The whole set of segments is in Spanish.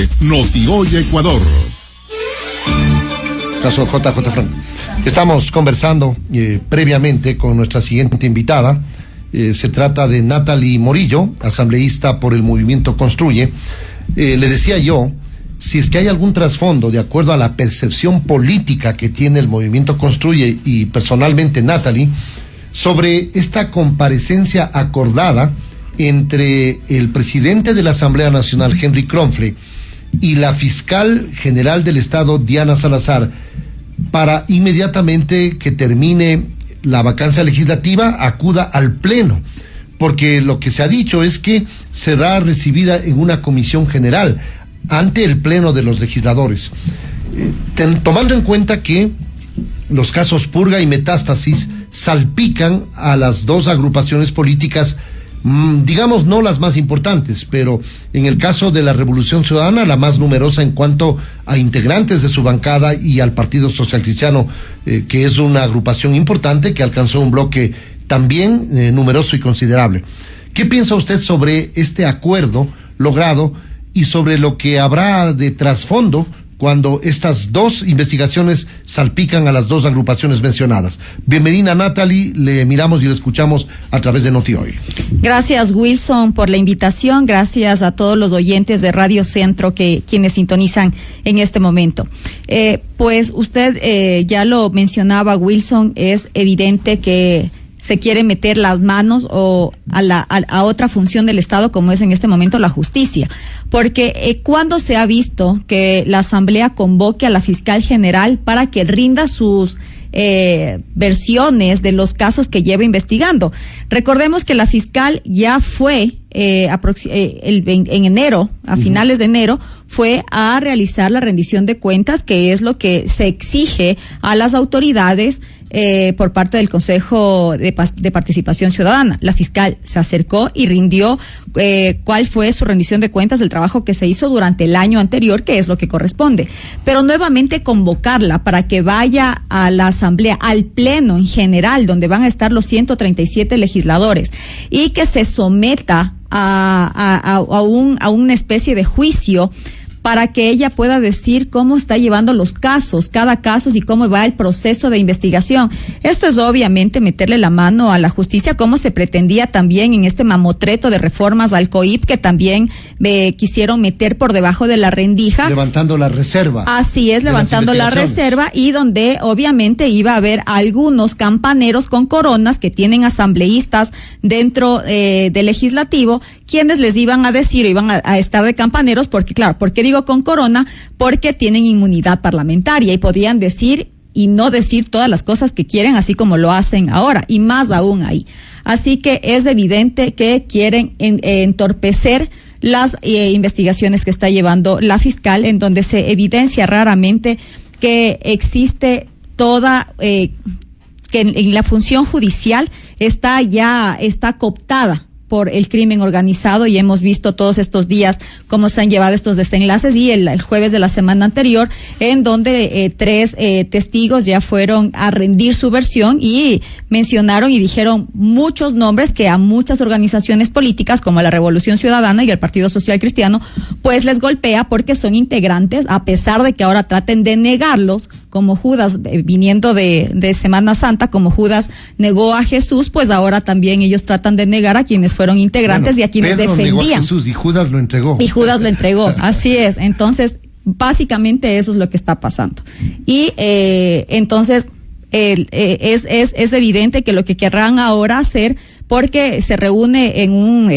de Noti-Hoy Ecuador. Caso JJ Frank. Estamos conversando previamente con nuestra siguiente invitada. Se trata de Natalie Morillo, asambleísta por el Movimiento Construye. Le decía yo, si es que hay algún trasfondo de acuerdo a la percepción política que tiene el Movimiento Construye y personalmente Natalie, sobre esta comparecencia acordada entre el presidente de la Asamblea Nacional, Henry Kronfle, y la fiscal general del Estado, Diana Salazar, para inmediatamente que termine la vacancia legislativa, acuda al Pleno, porque lo que se ha dicho es que será recibida en una comisión general ante el Pleno de los legisladores. Tomando en cuenta que los casos Purga y Metástasis salpican a las dos agrupaciones políticas, digamos no las más importantes, pero en el caso de la Revolución Ciudadana, la más numerosa en cuanto a integrantes de su bancada, y al Partido Social Cristiano, que es una agrupación importante que alcanzó un bloque también numeroso y considerable. ¿Qué piensa usted sobre este acuerdo logrado y sobre lo que habrá de trasfondo cuando estas dos investigaciones salpican a las dos agrupaciones mencionadas? Bienvenida, Natalie, le miramos y le escuchamos a través de Noti-Hoy. Gracias, Wilson, por la invitación. Gracias a todos los oyentes de Radio Centro quienes sintonizan en este momento. Pues usted ya lo mencionaba, Wilson, es evidente que se quiere meter las manos a otra función del Estado, como es en este momento la justicia. Porque ¿cuándo se ha visto que la Asamblea convoque a la fiscal general para que rinda sus versiones de los casos que lleva investigando? Recordemos que la fiscal ya fue en enero, a finales de enero, fue a realizar la rendición de cuentas, que es lo que se exige a las autoridades por parte del Consejo de Participación Ciudadana. La fiscal se acercó y rindió cuál fue su rendición de cuentas del trabajo que se hizo durante el año anterior, que es lo que corresponde. Pero nuevamente convocarla para que vaya a la Asamblea, al Pleno en general, donde van a estar los 137 legisladores, y que se someta a una especie de juicio para que ella pueda decir cómo está llevando los casos, cada caso, y cómo va el proceso de investigación. Esto es obviamente meterle la mano a la justicia, como se pretendía también en este mamotreto de reformas al COIP, que también quisieron meter por debajo de la rendija. Levantando la reserva. Así es, levantando la reserva, y donde obviamente iba a haber algunos campaneros con coronas que tienen asambleístas dentro del legislativo, quienes les iban a decir, iban a estar de campaneros, porque claro, ¿por qué digo con corona? Porque tienen inmunidad parlamentaria y podían decir y no decir todas las cosas que quieren, así como lo hacen ahora, y más aún ahí. Así que es evidente que quieren entorpecer las investigaciones que está llevando la fiscal, en donde se evidencia raramente que existe toda, que en la función judicial está cooptada por el crimen organizado, y hemos visto todos estos días cómo se han llevado estos desenlaces, y el jueves de la semana anterior, en donde 3 testigos ya fueron a rendir su versión y mencionaron y dijeron muchos nombres que a muchas organizaciones políticas como la Revolución Ciudadana y el Partido Social Cristiano pues les golpea, porque son integrantes, a pesar de que ahora traten de negarlos, como Judas, viniendo de Semana Santa, como Judas negó a Jesús, pues ahora también ellos tratan de negar a quienes fueron integrantes, y a quienes Pedro defendían. Negó a Jesús y Judas lo entregó. Así es. Entonces, básicamente eso es lo que está pasando. Y entonces es evidente que lo que querrán ahora hacer, porque se reúne en un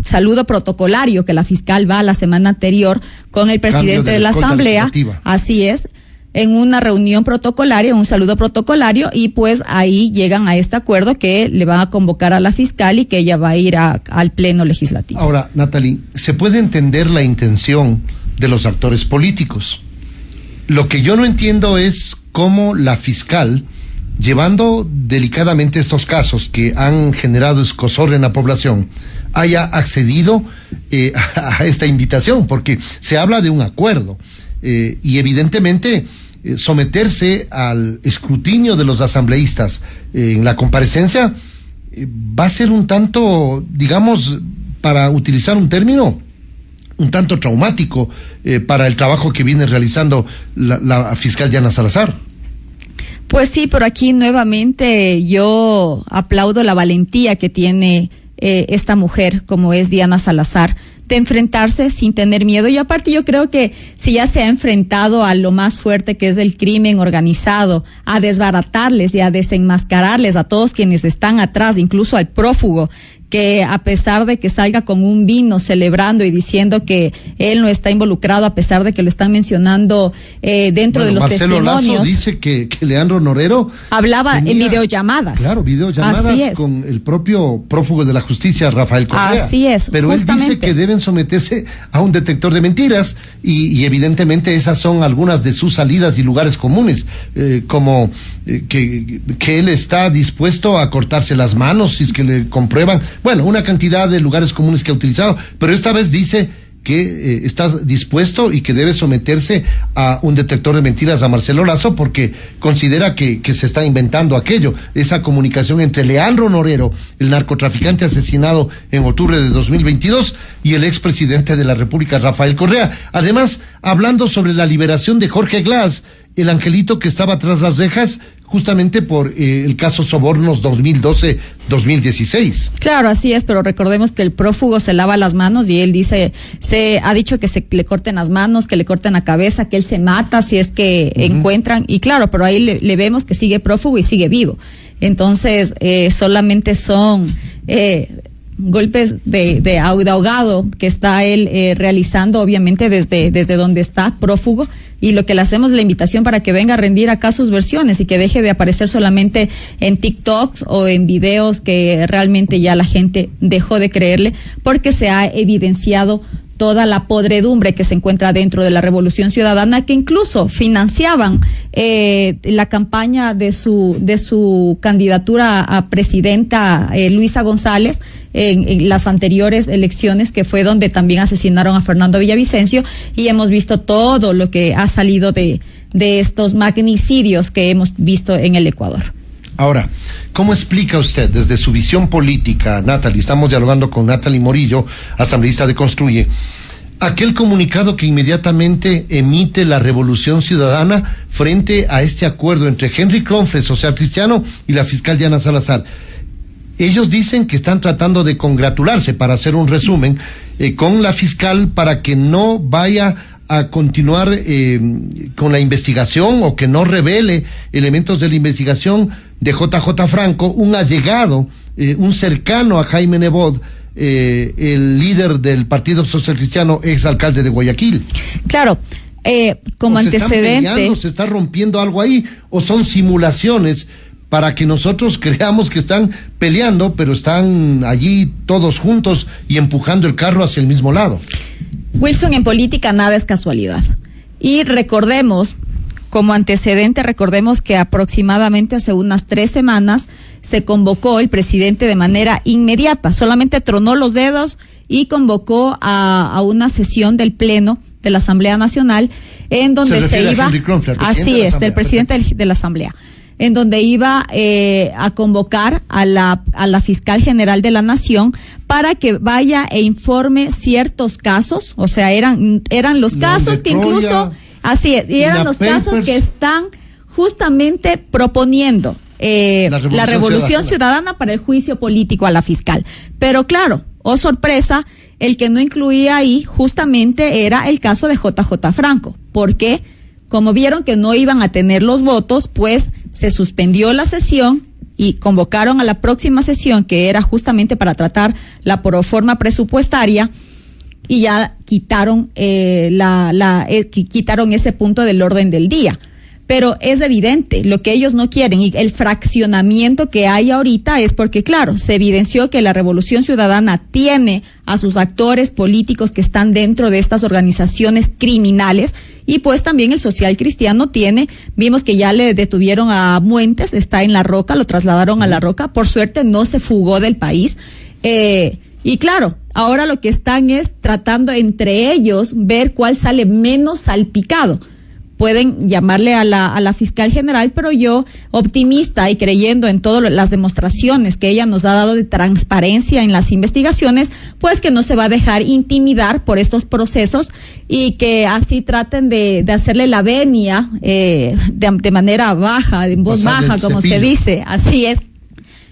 saludo protocolario que la fiscal va la semana anterior con el presidente de la Asamblea. Así es. En una reunión protocolaria, un saludo protocolario, y pues ahí llegan a este acuerdo que le van a convocar a la fiscal y que ella va a ir al Pleno Legislativo. Ahora, Natalie, se puede entender la intención de los actores políticos. Lo que yo no entiendo es cómo la fiscal, llevando delicadamente estos casos que han generado escozor en la población, haya accedido a esta invitación, porque se habla de un acuerdo y evidentemente someterse al escrutinio de los asambleístas en la comparecencia va a ser un tanto, digamos, para utilizar un término, un tanto traumático para el trabajo que viene realizando la fiscal Diana Salazar. Pues sí, pero aquí nuevamente yo aplaudo la valentía que tiene esta mujer, como es Diana Salazar, de enfrentarse sin tener miedo. Y aparte yo creo que si ya se ha enfrentado a lo más fuerte, que es el crimen organizado, a desbaratarles y a desenmascararles a todos quienes están atrás, incluso al prófugo, que a pesar de que salga con un vino celebrando y diciendo que él no está involucrado, a pesar de que lo están mencionando dentro de los Marcelo testimonios. Lazo dice que Leandro Norero hablaba en videollamadas. Claro, videollamadas con el propio prófugo de la justicia, Rafael Correa. Así es. Pero justamente él dice que deben someterse a un detector de mentiras y evidentemente esas son algunas de sus salidas y lugares comunes, como que él está dispuesto a cortarse las manos si es que le comprueban. Bueno, una cantidad de lugares comunes que ha utilizado, pero esta vez dice que está dispuesto y que debe someterse a un detector de mentiras a Marcelo Lazo porque considera que se está inventando aquello, esa comunicación entre Leandro Norero, el narcotraficante asesinado en octubre de 2022, y el expresidente de la República, Rafael Correa. Además, hablando sobre la liberación de Jorge Glass, el angelito que estaba tras las rejas justamente por el caso Sobornos 2012-2016. Claro, así es, pero recordemos que el prófugo se lava las manos y él ha dicho que le corten las manos, que le corten la cabeza, que él se mata si es que encuentran, y claro, pero ahí le vemos que sigue prófugo y sigue vivo. Entonces, solamente son golpes de ahogado que está él realizando, obviamente desde donde está prófugo, y lo que le hacemos es la invitación para que venga a rendir acá sus versiones y que deje de aparecer solamente en TikToks o en videos que realmente ya la gente dejó de creerle, porque se ha evidenciado toda la podredumbre que se encuentra dentro de la Revolución Ciudadana, que incluso financiaban la campaña de su candidatura a presidenta, Luisa González, en las anteriores elecciones, que fue donde también asesinaron a Fernando Villavicencio, y hemos visto todo lo que ha salido de estos magnicidios que hemos visto en el Ecuador. Ahora, ¿cómo explica usted desde su visión política, Natalie? Estamos dialogando con Natalie Morillo, asambleísta de Construye, aquel comunicado que inmediatamente emite la Revolución Ciudadana frente a este acuerdo entre Henry Cronfle, social cristiano, y la fiscal Diana Salazar. Ellos dicen que están tratando de congratularse, para hacer un resumen, con la fiscal para que no vaya a continuar con la investigación o que no revele elementos de la investigación de JJ Franco, un allegado, un cercano a Jaime Nebot, el líder del Partido Social Cristiano, exalcalde de Guayaquil. Claro, como antecedente. ¿Se está rompiendo algo ahí o son simulaciones para que nosotros creamos que están peleando, pero están allí todos juntos y empujando el carro hacia el mismo lado? Wilson, en política nada es casualidad. Y recordemos, como antecedente, que aproximadamente hace unas 3 semanas se convocó el presidente de manera inmediata, solamente tronó los dedos y convocó a una sesión del Pleno de la Asamblea Nacional, en donde se iba, así es, del presidente de la Asamblea, en donde iba a convocar a la fiscal general de la Nación para que vaya e informe ciertos casos, o sea, eran los casos que incluso, así es, y eran los casos que están justamente proponiendo la Revolución Ciudadana para el juicio político a la fiscal. Pero claro, oh sorpresa, el que no incluía ahí justamente era el caso de JJ Franco. ¿Por qué? Como vieron que no iban a tener los votos, pues se suspendió la sesión y convocaron a la próxima sesión, que era justamente para tratar la proforma presupuestaria, y ya quitaron quitaron ese punto del orden del día. Pero es evidente, lo que ellos no quieren y el fraccionamiento que hay ahorita es porque, claro, se evidenció que la Revolución Ciudadana tiene a sus actores políticos que están dentro de estas organizaciones criminales, y pues también el social cristiano vimos que ya le detuvieron a Muentes, está en La Roca, lo trasladaron a La Roca, por suerte no se fugó del país, y claro, ahora lo que están es tratando entre ellos ver cuál sale menos salpicado. pueden llamarle a la fiscal general, pero yo, optimista y creyendo en todas las demostraciones que ella nos ha dado de transparencia en las investigaciones, pues que no se va a dejar intimidar por estos procesos y que así traten de hacerle la venia de manera baja, en voz baja, como se dice. Así es.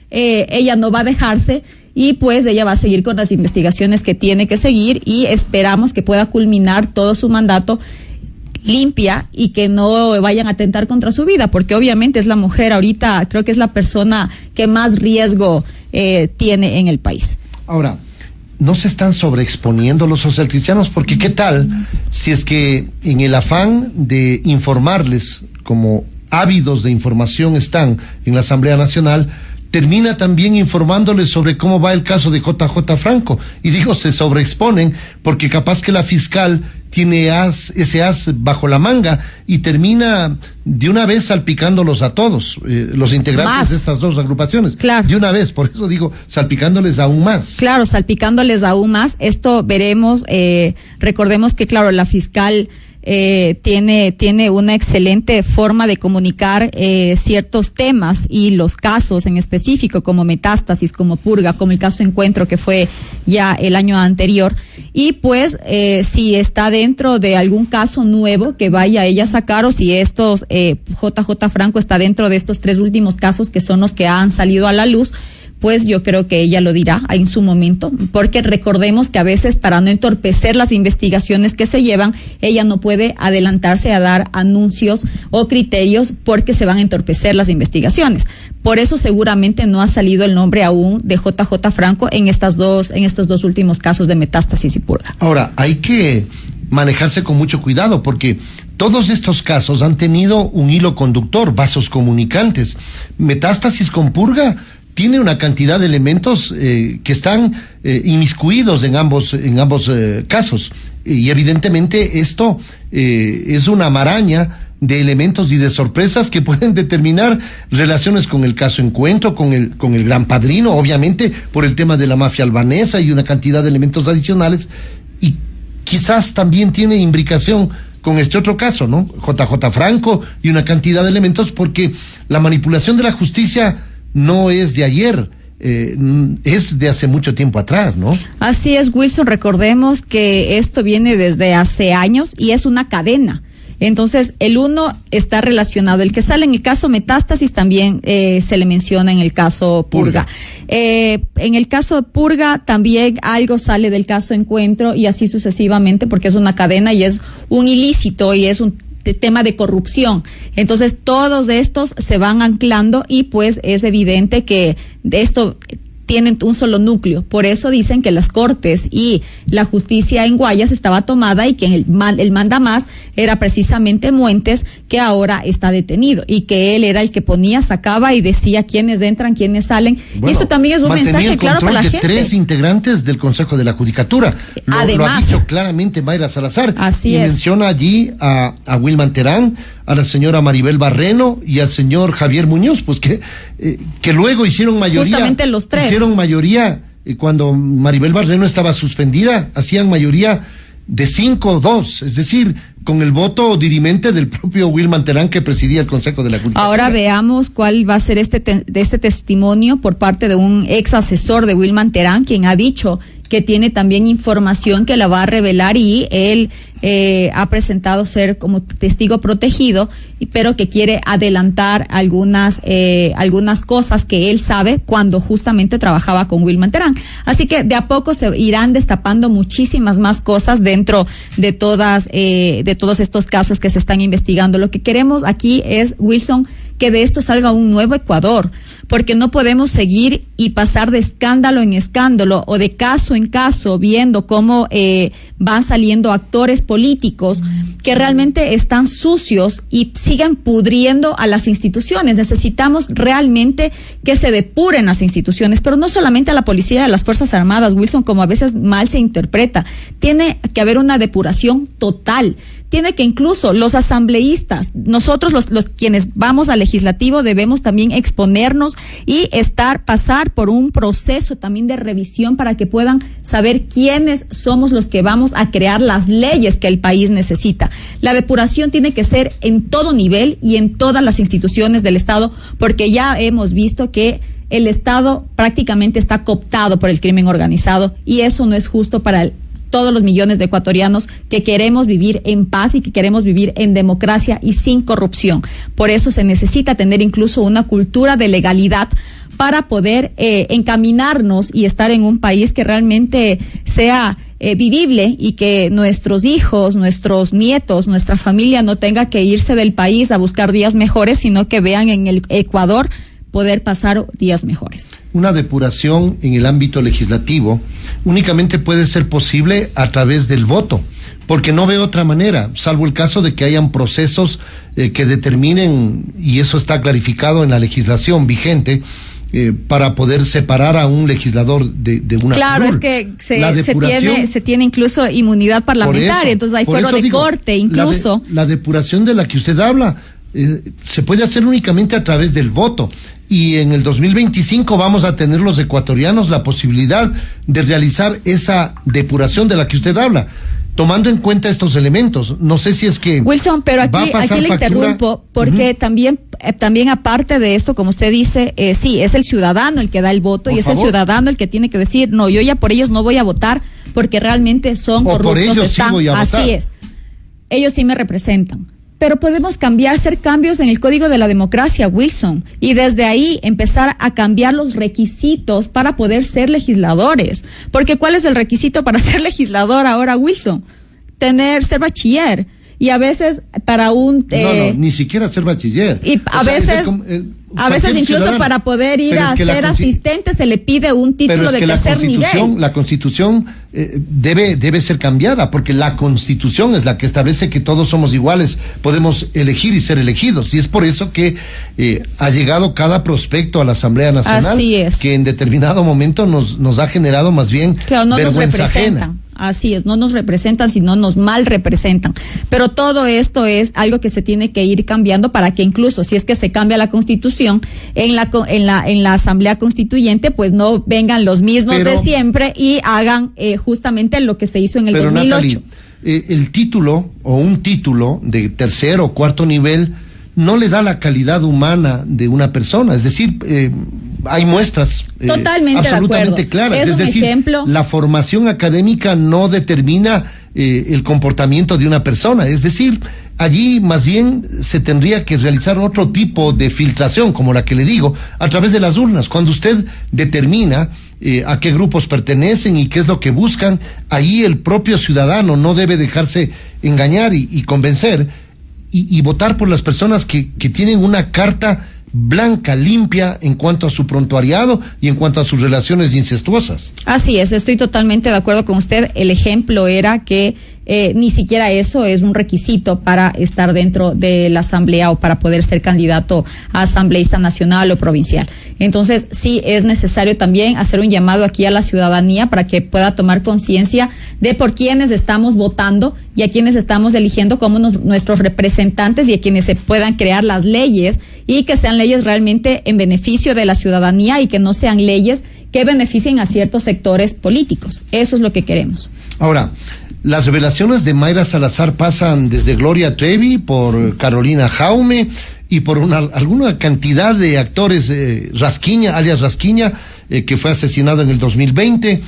Ella no va a dejarse. Y pues ella va a seguir con las investigaciones que tiene que seguir y esperamos que pueda culminar todo su mandato limpia y que no vayan a atentar contra su vida, porque obviamente es la mujer ahorita, creo que es la persona que más riesgo tiene en el país. Ahora, no se están sobreexponiendo los socialcristianos, porque ¿qué tal si es que en el afán de informarles, como ávidos de información están en la Asamblea Nacional, termina también informándoles sobre cómo va el caso de JJ Franco? Y digo, se sobreexponen porque capaz que la fiscal tiene ese as bajo la manga y termina de una vez salpicándolos a todos, los integrantes de estas dos agrupaciones. Claro. De una vez, por eso digo, salpicándoles aún más. Claro, salpicándoles aún más. Esto veremos, recordemos que, claro, la fiscal tiene una excelente forma de comunicar ciertos temas y los casos en específico, como Metástasis, como Purga, como el caso Encuentro, que fue ya el año anterior. Y pues si está dentro de algún caso nuevo que vaya ella a sacar, o si estos JJ Franco está dentro de estos 3 últimos casos que son los que han salido a la luz, pues yo creo que ella lo dirá en su momento, porque recordemos que a veces, para no entorpecer las investigaciones que se llevan, ella no puede adelantarse a dar anuncios o criterios porque se van a entorpecer las investigaciones. Por eso seguramente no ha salido el nombre aún de JJ Franco en estos dos últimos casos de Metástasis y Purga. Ahora, hay que manejarse con mucho cuidado, porque todos estos casos han tenido un hilo conductor, vasos comunicantes. Metástasis con Purga tiene una cantidad de elementos que están inmiscuidos en ambos casos, y evidentemente esto es una maraña de elementos y de sorpresas que pueden determinar relaciones con el caso Encuentro, con el Gran Padrino, obviamente por el tema de la mafia albanesa y una cantidad de elementos adicionales, y quizás también tiene imbricación con este otro caso, ¿no? JJ Franco y una cantidad de elementos, porque la manipulación de la justicia no es de ayer, es de hace mucho tiempo atrás, ¿no? Así es, Wilson, recordemos que esto viene desde hace años y es una cadena. Entonces, el uno está relacionado. El que sale en el caso Metástasis también se le menciona en el caso Purga. En el caso Purga también algo sale del caso Encuentro y así sucesivamente, porque es una cadena y es un ilícito y es un tema de corrupción. Entonces todos estos se van anclando y pues es evidente que de esto tienen un solo núcleo. Por eso dicen que las cortes y la justicia en Guayas estaba tomada y que el mandamás era precisamente Muentes, que ahora está detenido, y que él era el que ponía, sacaba y decía quiénes entran, quiénes salen. Bueno, y eso también es un mensaje claro para la gente. 3 integrantes del Consejo de la Judicatura. Lo ha dicho claramente Mayra Salazar. Así es. Menciona allí a Wilman Terán, a la señora Maribel Barreno y al señor Javier Muñoz, pues que luego hicieron mayoría. Justamente los 3. Hicieron mayoría cuando Maribel Barreno estaba suspendida, hacían mayoría de 5-2, es decir, con el voto dirimente del propio Wilman Terán, que presidía el Consejo de la Judicatura. Ahora veamos cuál va a ser este testimonio por parte de un ex asesor de Wilman Terán, quien ha dicho que tiene también información que la va a revelar, y él ha presentado ser como testigo protegido, pero que quiere adelantar algunas cosas que él sabe cuando justamente trabajaba con Wilman Terán. Así que de a poco se irán destapando muchísimas más cosas dentro de todos estos casos que se están investigando. Lo que queremos aquí es, Wilson, que de esto salga un nuevo Ecuador, porque no podemos seguir y pasar de escándalo en escándalo o de caso en caso viendo cómo van saliendo actores políticos que realmente están sucios y siguen pudriendo a las instituciones. Necesitamos realmente que se depuren las instituciones, pero no solamente a la policía y a las Fuerzas Armadas, Wilson, como a veces mal se interpreta. Tiene que haber una depuración total. Tiene que incluso los asambleístas, nosotros los quienes vamos al legislativo, debemos también exponernos y pasar por un proceso también de revisión para que puedan saber quiénes somos los que vamos a crear las leyes que el país necesita. La depuración tiene que ser en todo nivel y en todas las instituciones del Estado, porque ya hemos visto que el Estado prácticamente está cooptado por el crimen organizado y eso no es justo para todos los millones de ecuatorianos que queremos vivir en paz y que queremos vivir en democracia y sin corrupción. Por eso se necesita tener incluso una cultura de legalidad para poder encaminarnos y estar en un país que realmente sea vivible y que nuestros hijos, nuestros nietos, nuestra familia no tenga que irse del país a buscar días mejores, sino que vean en el Ecuador poder pasar días mejores. Una depuración en el ámbito legislativo únicamente puede ser posible a través del voto, porque no veo otra manera, salvo el caso de que hayan procesos que determinen, y eso está clarificado en la legislación vigente, para poder separar a un legislador de una Claro, curul. es que se tiene incluso inmunidad parlamentaria, entonces hay fuero de corte incluso. La depuración de la que usted habla se puede hacer únicamente a través del voto, y en el 2025 vamos a tener los ecuatorianos la posibilidad de realizar esa depuración de la que usted habla, tomando en cuenta estos elementos. No sé si es que Wilson, pero aquí le interrumpo porque también aparte de eso, como usted dice, sí, es el ciudadano el que da el voto y es el ciudadano el que tiene que decir, no, yo ya por ellos no voy a votar porque realmente son corruptos. Por ellos sí voy a votar. Así es. Ellos sí me representan. Pero podemos hacer cambios en el Código de la Democracia, Wilson, y desde ahí empezar a cambiar los requisitos para poder ser legisladores. Porque ¿cuál es el requisito para ser legislador ahora, Wilson? Ser bachiller. Y a veces para no, ni siquiera ser bachiller. Y a veces incluso ciudadano, para poder ir a ser asistente se le pide un título de tercer nivel. La Constitución debe ser cambiada, porque la Constitución es la que establece que todos somos iguales, podemos elegir y ser elegidos, y es por eso que ha llegado cada prospecto a la Asamblea Nacional, que en determinado momento nos ha generado más bien vergüenza ajena. Así es, no nos representan, sino nos mal representan. Pero todo esto es algo que se tiene que ir cambiando para que incluso si es que se cambia la Constitución, en la Asamblea Constituyente, pues no vengan los mismos de siempre y hagan justamente lo que se hizo en el 2008. Natalie, el título o un título de tercer o cuarto nivel no le da la calidad humana de una persona, es decir, hay muestras absolutamente claras, es decir, la formación académica no determina el comportamiento de una persona, es decir, allí más bien se tendría que realizar otro tipo de filtración, como la que le digo, a través de las urnas. Cuando usted determina a qué grupos pertenecen y qué es lo que buscan, ahí el propio ciudadano no debe dejarse engañar y convencer y votar por las personas que tienen una carta blanca, limpia en cuanto a su prontuariado y en cuanto a sus relaciones incestuosas. Así es, estoy totalmente de acuerdo con usted. El ejemplo era que ni siquiera eso es un requisito para estar dentro de la asamblea o para poder ser candidato a asambleísta nacional o provincial. Entonces, sí es necesario también hacer un llamado aquí a la ciudadanía para que pueda tomar conciencia de por quiénes estamos votando y a quienes estamos eligiendo como nuestros representantes y a quienes se puedan crear las leyes y que sean leyes realmente en beneficio de la ciudadanía y que no sean leyes que beneficien a ciertos sectores políticos. Eso es lo que queremos. Ahora, las revelaciones de Mayra Salazar pasan desde Gloria Trevi, por Carolina Jaume y por alguna cantidad de actores, Rasquiña, alias Rasquiña, que fue asesinado en el 2020,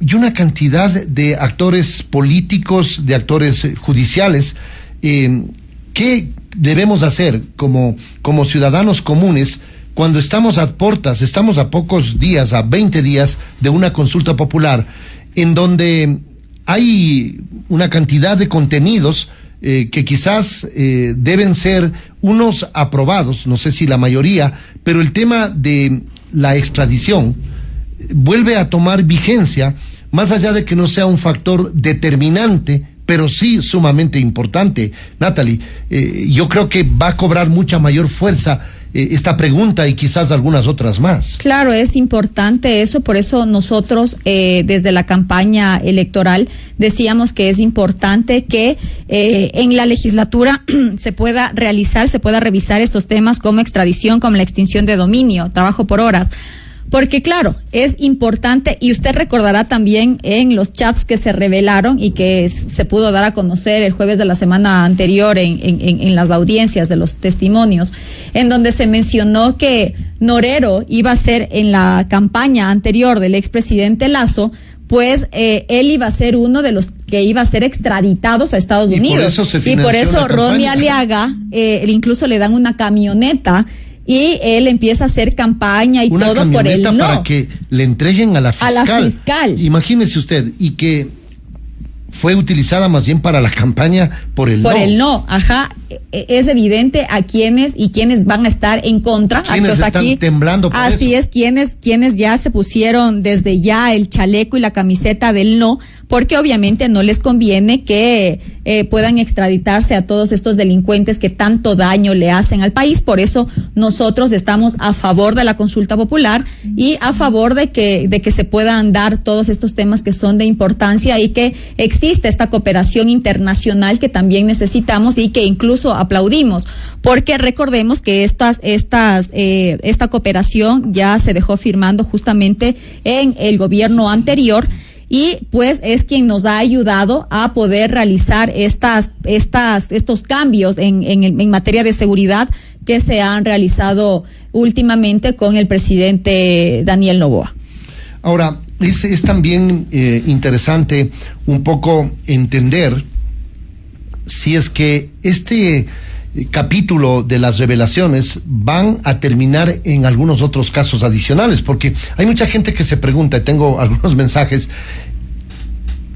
y una cantidad de actores políticos, de actores judiciales. ¿Qué debemos hacer como ciudadanos comunes cuando estamos a portas, estamos a pocos días, a 20 días de una consulta popular, en donde hay una cantidad de contenidos que quizás deben ser unos aprobados, no sé si la mayoría, pero el tema de la extradición vuelve a tomar vigencia, más allá de que no sea un factor determinante, pero sí sumamente importante, Natalie. Yo creo que va a cobrar mucha mayor fuerza esta pregunta y quizás algunas otras más. Claro, es importante eso, por eso nosotros desde la campaña electoral decíamos que es importante que en la legislatura se pueda revisar estos temas como extradición, como la extinción de dominio, trabajo por horas. Porque claro, es importante, y usted recordará también en los chats que se revelaron y que se pudo dar a conocer el jueves de la semana anterior en las audiencias de los testimonios, en donde se mencionó que Norero iba a ser en la campaña anterior del expresidente Lasso, pues él iba a ser uno de los que iba a ser extraditados a Estados Unidos. Y por eso Ronnie Aliaga incluso le dan una camioneta y él empieza a hacer campaña y una todo por el no. Para que le entreguen a la fiscal. A la fiscal. Imagínese usted, y que fue utilizada más bien para la campaña por el no. Por el no, ajá. Es evidente a quienes van a estar en contra. Quienes están aquí temblando por así eso. Es, quienes ya se pusieron desde ya el chaleco y la camiseta del no, porque obviamente no les conviene que puedan extraditarse a todos estos delincuentes que tanto daño le hacen al país. Por eso nosotros estamos a favor de la consulta popular y a favor de que se puedan dar todos estos temas que son de importancia y que existe esta cooperación internacional que también necesitamos y que incluso aplaudimos, porque recordemos que esta cooperación ya se dejó firmando justamente en el gobierno anterior y pues es quien nos ha ayudado a poder realizar estos cambios en materia de seguridad que se han realizado últimamente con el presidente Daniel Noboa. Ahora, es también interesante un poco entender si es que este capítulo de las revelaciones van a terminar en algunos otros casos adicionales, porque hay mucha gente que se pregunta, y tengo algunos mensajes,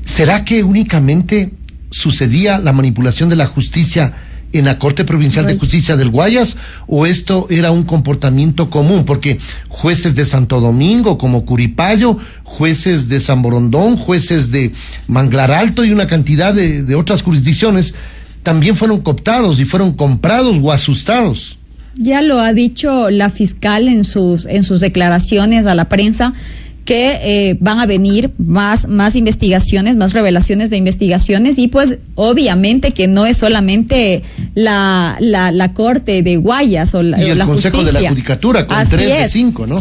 ¿será que únicamente sucedía la manipulación de la justicia en la Corte Provincial de Justicia del Guayas, o esto era un comportamiento común? Porque jueces de Santo Domingo como Curipayo, jueces de San Borondón, jueces de Manglar Alto y una cantidad de otras jurisdicciones también fueron cooptados y fueron comprados o asustados. Ya lo ha dicho la fiscal en sus declaraciones a la prensa, que van a venir más investigaciones, más revelaciones de investigaciones, y pues obviamente que no es solamente la Corte de Guayas o la Justicia. Y el Consejo de la Judicatura con 3 de 5, ¿no?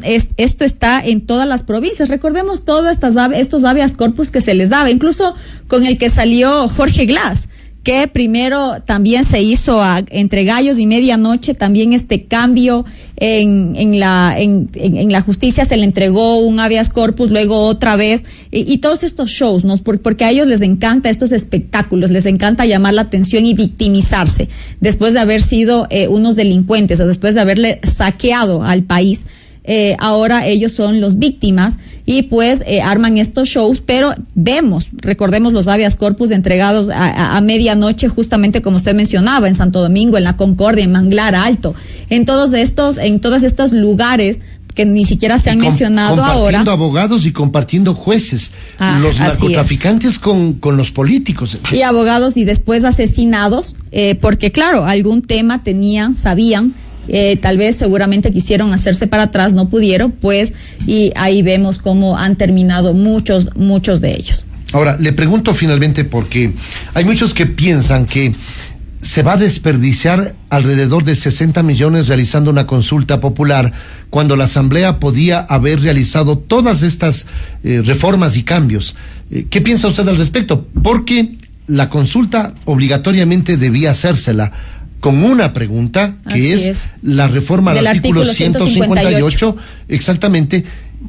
Esto está en todas las provincias. Recordemos todos estos habeas corpus que se les daba, incluso con el que salió Jorge Glass, que primero también se hizo entre gallos y medianoche, también este cambio en la justicia, se le entregó un habeas corpus, luego otra vez, y todos estos shows, ¿no? Porque a ellos les encanta estos espectáculos, les encanta llamar la atención y victimizarse, después de haber sido unos delincuentes o después de haberle saqueado al país. Ahora ellos son los víctimas y pues arman estos shows, pero recordemos los habeas corpus entregados a medianoche, justamente como usted mencionaba, en Santo Domingo, en La Concordia, en Manglar Alto, en todos estos lugares que ni siquiera se han mencionado ahora. Compartiendo abogados y compartiendo jueces, los narcotraficantes con los políticos. Y abogados y después asesinados, porque claro, algún tema sabían, tal vez seguramente quisieron hacerse para atrás, no pudieron, pues, y ahí vemos cómo han terminado muchos de ellos. Ahora, le pregunto finalmente, porque hay muchos que piensan que se va a desperdiciar alrededor de 60 millones realizando una consulta popular, cuando la Asamblea podía haber realizado todas estas reformas y cambios. ¿Qué piensa usted al respecto? Porque la consulta obligatoriamente debía hacérsela con una pregunta, que es la reforma al artículo 158, exactamente,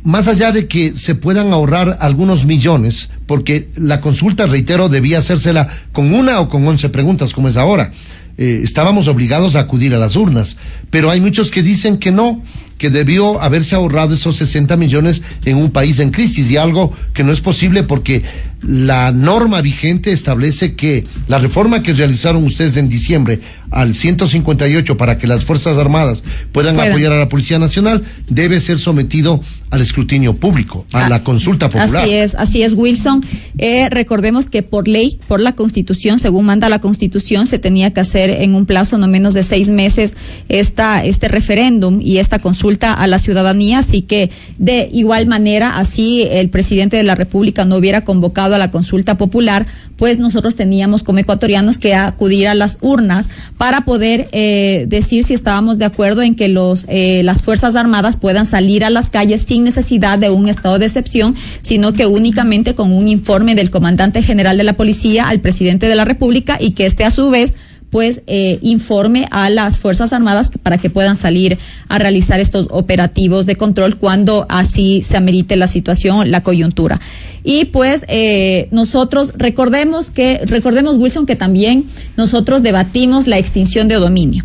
más allá de que se puedan ahorrar algunos millones, porque la consulta, reitero, debía hacérsela con una o con 11 preguntas, como es ahora. Estábamos obligados a acudir a las urnas, pero hay muchos que dicen que no, que debió haberse ahorrado esos 60 millones en un país en crisis, y algo que no es posible porque la norma vigente establece que la reforma que realizaron ustedes en diciembre al 158 para que las Fuerzas Armadas puedan apoyar a la Policía Nacional debe ser sometido al escrutinio público, a la consulta popular. Así es, Wilson. Recordemos que por ley, por la Constitución, según manda la Constitución, se tenía que hacer en un plazo no menos de 6 meses este referéndum y esta consulta a la ciudadanía, así que de igual manera, así el presidente de la República no hubiera convocado a la consulta popular, pues nosotros teníamos como ecuatorianos que acudir a las urnas para poder decir si estábamos de acuerdo en que las Fuerzas Armadas puedan salir a las calles sin necesidad de un estado de excepción, sino que únicamente con un informe del comandante general de la policía al presidente de la República, y que a su vez pues informe a las Fuerzas Armadas para que puedan salir a realizar estos operativos de control cuando así se amerite la situación, la coyuntura. Y pues nosotros recordemos, Wilson, que también nosotros debatimos la extinción de dominio.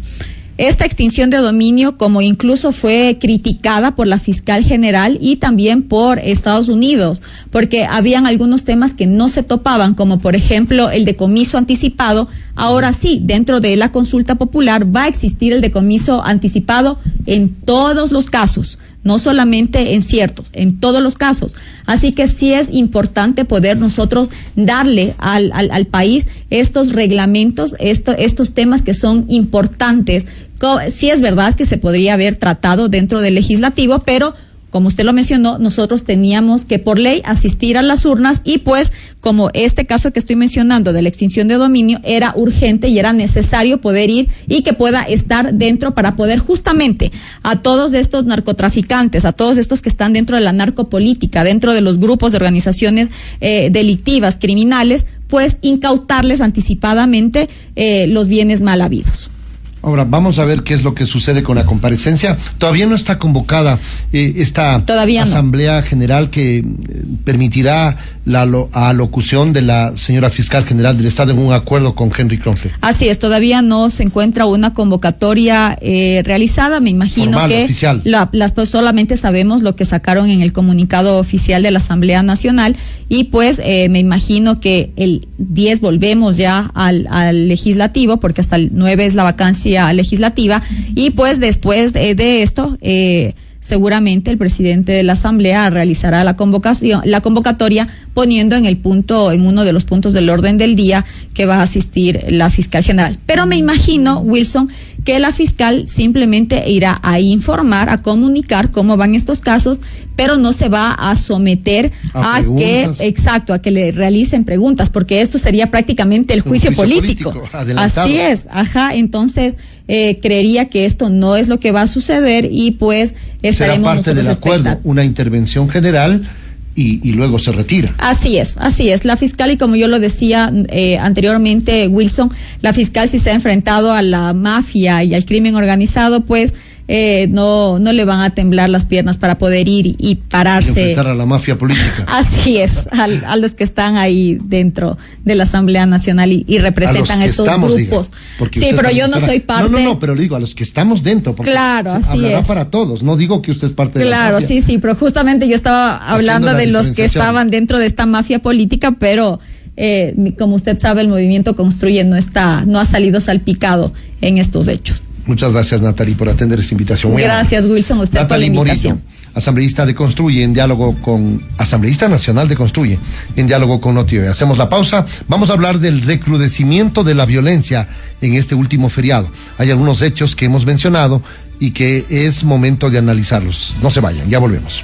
Esta extinción de dominio, como incluso fue criticada por la fiscal general y también por Estados Unidos, porque habían algunos temas que no se topaban, como por ejemplo el decomiso anticipado. Ahora sí, dentro de la consulta popular va a existir el decomiso anticipado en todos los casos, no solamente en ciertos, en todos los casos. Así que sí es importante poder nosotros darle al país estos reglamentos, estos temas que son importantes. Sí es verdad que se podría haber tratado dentro del legislativo, pero como usted lo mencionó, nosotros teníamos que por ley asistir a las urnas, y pues como este caso que estoy mencionando de la extinción de dominio era urgente y era necesario poder ir y que pueda estar dentro para poder justamente a todos estos narcotraficantes, a todos estos que están dentro de la narcopolítica, dentro de los grupos de organizaciones delictivas, criminales, pues incautarles anticipadamente los bienes mal habidos. Ahora, vamos a ver qué es lo que sucede con la comparecencia. Todavía no está convocada esta Asamblea General que permitirá la alocución de la señora Fiscal General del Estado en un acuerdo con Henry Kronfle. Así es, todavía no se encuentra una convocatoria realizada. Me imagino formal, que oficial. Pues solamente sabemos lo que sacaron en el comunicado oficial de la Asamblea Nacional, y pues me imagino que el 10 volvemos ya al legislativo, porque hasta el 9 es la vacancia legislativa, y pues después de esto seguramente el presidente de la Asamblea realizará la convocatoria, poniendo en uno de los puntos del orden del día que va a asistir la fiscal general. Pero me imagino, Wilson, que la fiscal simplemente irá a informar, a comunicar cómo van estos casos, pero no se va a someter a que le realicen preguntas, porque esto sería prácticamente el juicio político. Así es, entonces creería que esto no es lo que va a suceder, y pues estaremos será parte del acuerdo, una intervención general y luego se retira. Así es. La fiscal, y como yo lo decía anteriormente, Wilson, la fiscal, si se ha enfrentado a la mafia y al crimen organizado, pues no le van a temblar las piernas para poder ir y pararse. Y enfrentar a la mafia política. Así es, a los que están ahí dentro de la Asamblea Nacional y representan a estos grupos. Sí, pero yo no soy parte. No, pero digo, a los que estamos dentro. Porque claro, así es. Para todos, no digo que usted es parte de la mafia. Sí, pero justamente yo estaba hablando de los que estaban dentro de esta mafia política, pero como usted sabe, el movimiento Construye no ha salido salpicado en estos hechos. Muchas gracias, Natalie, por atender esta invitación. Gracias, Wilson, usted Natalie por la invitación. Morillo, asambleísta de Construye, asambleísta nacional de Construye, en diálogo con Noticiero. Hacemos la pausa. Vamos a hablar del recrudecimiento de la violencia en este último feriado. Hay algunos hechos que hemos mencionado y que es momento de analizarlos. No se vayan, ya volvemos.